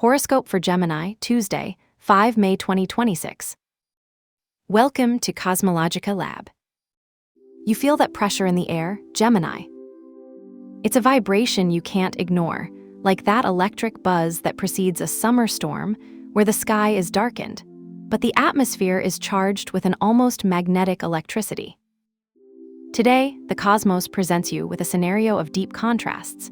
Horoscope for Gemini, Tuesday, 5 May 2026. Welcome to CosmologicaLab. You feel that pressure in the air, Gemini. It's a vibration you can't ignore, like that electric buzz that precedes a summer storm where the sky is darkened, but the atmosphere is charged with an almost magnetic electricity. Today, the cosmos presents you with a scenario of deep contrasts.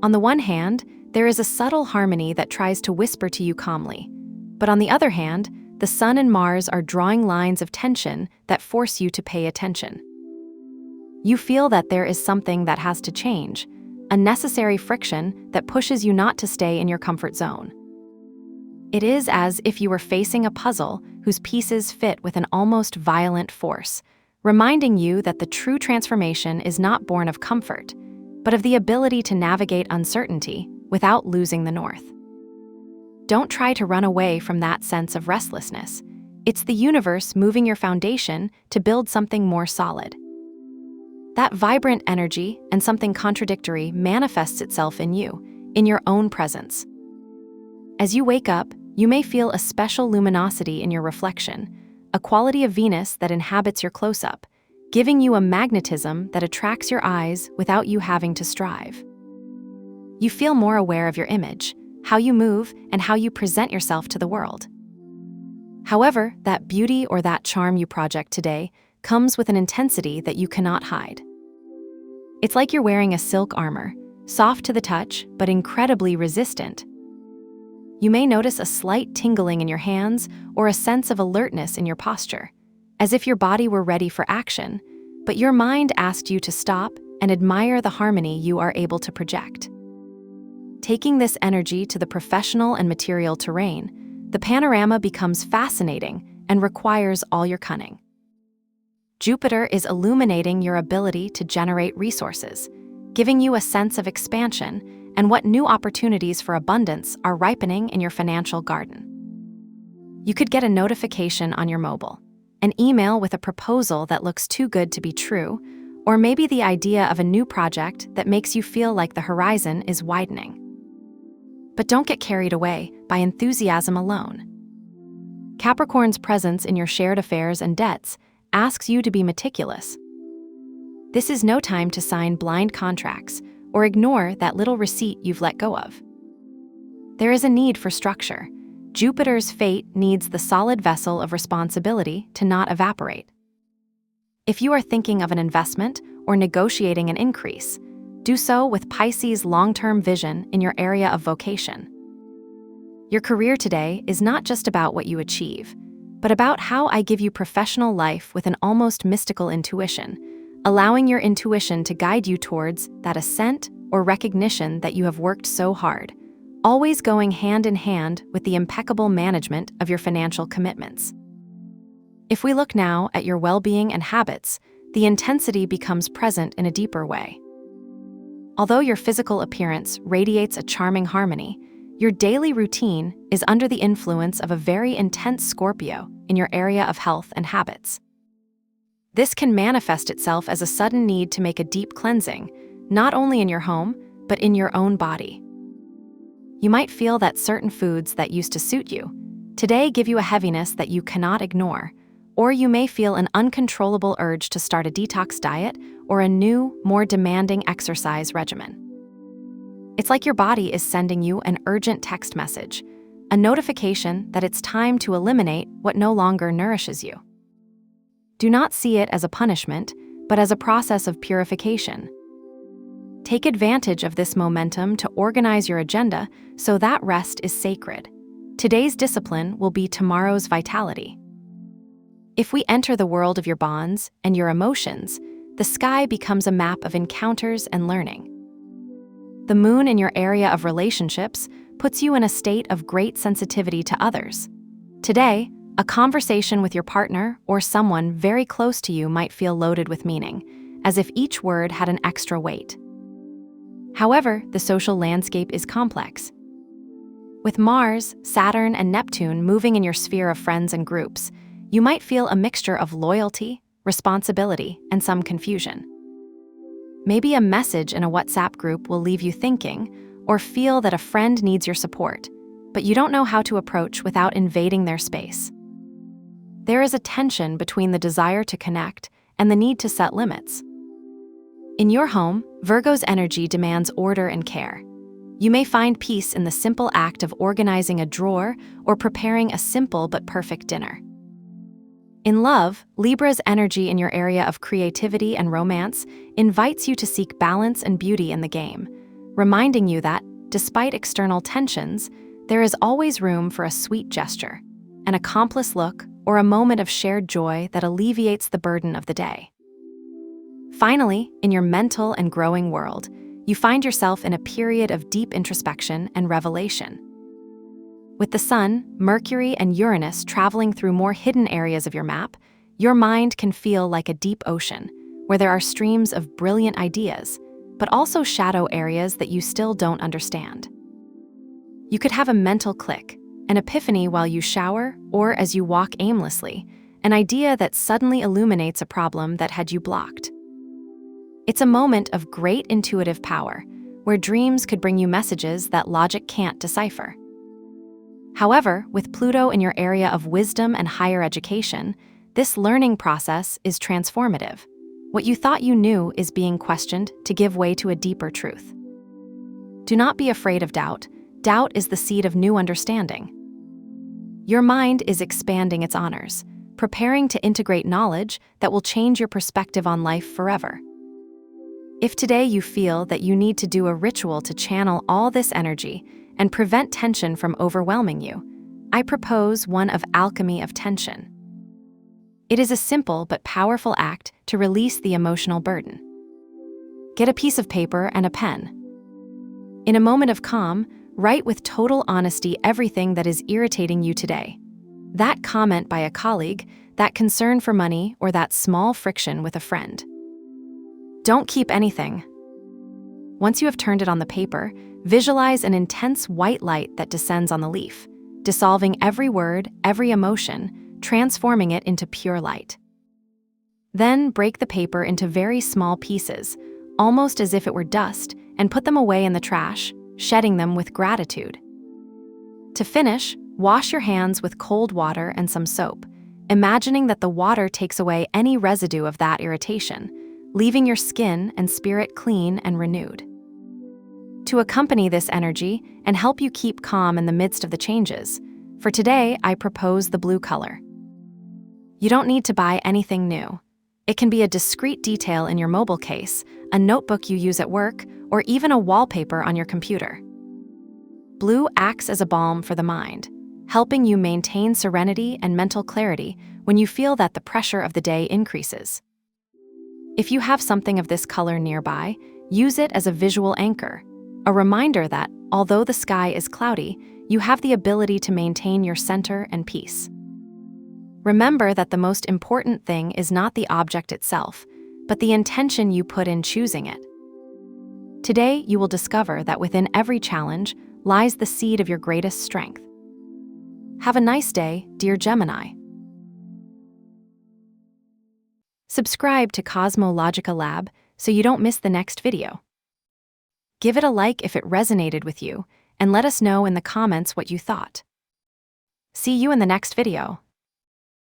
On the one hand, there is a subtle harmony that tries to whisper to you calmly. But on the other hand, the Sun and Mars are drawing lines of tension that force you to pay attention. You feel that there is something that has to change, a necessary friction that pushes you not to stay in your comfort zone. It is as if you were facing a puzzle whose pieces fit with an almost violent force, reminding you that the true transformation is not born of comfort, but of the ability to navigate uncertainty without losing the north. Don't try to run away from that sense of restlessness. It's the universe moving your foundation to build something more solid. That vibrant energy and something contradictory manifests itself in you, in your own presence. As you wake up, you may feel a special luminosity in your reflection, a quality of Venus that inhabits your close-up, giving you a magnetism that attracts your eyes without you having to strive. You feel more aware of your image, how you move, and how you present yourself to the world. However, that beauty or that charm you project today comes with an intensity that you cannot hide. It's like you're wearing a silk armor, soft to the touch, but incredibly resistant. You may notice a slight tingling in your hands or a sense of alertness in your posture, as if your body were ready for action, but your mind asked you to stop and admire the harmony you are able to project. Taking this energy to the professional and material terrain, the panorama becomes fascinating and requires all your cunning. Jupiter is illuminating your ability to generate resources, giving you a sense of expansion and what new opportunities for abundance are ripening in your financial garden. You could get a notification on your mobile, an email with a proposal that looks too good to be true, or maybe the idea of a new project that makes you feel like the horizon is widening. But don't get carried away by enthusiasm alone. Capricorn's presence in your shared affairs and debts asks you to be meticulous. This is no time to sign blind contracts or ignore that little receipt you've let go of. There is a need for structure. Jupiter's fate needs the solid vessel of responsibility to not evaporate. If you are thinking of an investment or negotiating an increase, do so with Pisces' long-term vision in your area of vocation. Your career today is not just about what you achieve, but about how I give you professional life with an almost mystical intuition, allowing your intuition to guide you towards that ascent or recognition that you have worked so hard, always going hand in hand with the impeccable management of your financial commitments. If we look now at your well-being and habits, the intensity becomes present in a deeper way. Although your physical appearance radiates a charming harmony, your daily routine is under the influence of a very intense Scorpio in your area of health and habits. This can manifest itself as a sudden need to make a deep cleansing, not only in your home, but in your own body. You might feel that certain foods that used to suit you today give you a heaviness that you cannot ignore, or you may feel an uncontrollable urge to start a detox diet or a new, more demanding exercise regimen. It's like your body is sending you an urgent text message, a notification that it's time to eliminate what no longer nourishes you. Do not see it as a punishment, but as a process of purification. Take advantage of this momentum to organize your agenda so that rest is sacred. Today's discipline will be tomorrow's vitality. If we enter the world of your bonds and your emotions, the sky becomes a map of encounters and learning. The moon in your area of relationships puts you in a state of great sensitivity to others. Today, a conversation with your partner or someone very close to you might feel loaded with meaning, as if each word had an extra weight. However, the social landscape is complex. With Mars, Saturn, and Neptune moving in your sphere of friends and groups, you might feel a mixture of loyalty, responsibility, and some confusion. Maybe a message in a WhatsApp group will leave you thinking, or feel that a friend needs your support, but you don't know how to approach without invading their space. There is a tension between the desire to connect and the need to set limits. In your home, Virgo's energy demands order and care. You may find peace in the simple act of organizing a drawer or preparing a simple but perfect dinner. In love, Libra's energy in your area of creativity and romance invites you to seek balance and beauty in the game, reminding you that, despite external tensions, there is always room for a sweet gesture, an accomplice look, or a moment of shared joy that alleviates the burden of the day. Finally, in your mental and growing world, you find yourself in a period of deep introspection and revelation. With the Sun, Mercury, and Uranus traveling through more hidden areas of your map, your mind can feel like a deep ocean, where there are streams of brilliant ideas, but also shadow areas that you still don't understand. You could have a mental click, an epiphany while you shower or as you walk aimlessly, an idea that suddenly illuminates a problem that had you blocked. It's a moment of great intuitive power, where dreams could bring you messages that logic can't decipher. However, with Pluto in your area of wisdom and higher education, this learning process is transformative. What you thought you knew is being questioned to give way to a deeper truth. Do not be afraid of doubt. Doubt is the seed of new understanding. Your mind is expanding its honors, preparing to integrate knowledge that will change your perspective on life forever. If today you feel that you need to do a ritual to channel all this energy and prevent tension from overwhelming you, I propose one of alchemy of tension. It is a simple but powerful act to release the emotional burden. Get a piece of paper and a pen. In a moment of calm, write with total honesty everything that is irritating you today. That comment by a colleague, that concern for money, or that small friction with a friend. Don't keep anything. Once you have turned it on the paper, visualize an intense white light that descends on the leaf, dissolving every word, every emotion, transforming it into pure light. Then break the paper into very small pieces, almost as if it were dust, and put them away in the trash, shedding them with gratitude. To finish, wash your hands with cold water and some soap, imagining that the water takes away any residue of that irritation, leaving your skin and spirit clean and renewed. To accompany this energy and help you keep calm in the midst of the changes, for today I propose the blue color. You don't need to buy anything new. It can be a discreet detail in your mobile case, a notebook you use at work, or even a wallpaper on your computer. Blue acts as a balm for the mind, helping you maintain serenity and mental clarity when you feel that the pressure of the day increases. If you have something of this color nearby, use it as a visual anchor, a reminder that, although the sky is cloudy, you have the ability to maintain your center and peace. Remember that the most important thing is not the object itself, but the intention you put in choosing it. Today, you will discover that within every challenge lies the seed of your greatest strength. Have a nice day, dear Gemini. Subscribe to CosmologicaLab so you don't miss the next video. Give it a like if it resonated with you, and let us know in the comments what you thought. See you in the next video.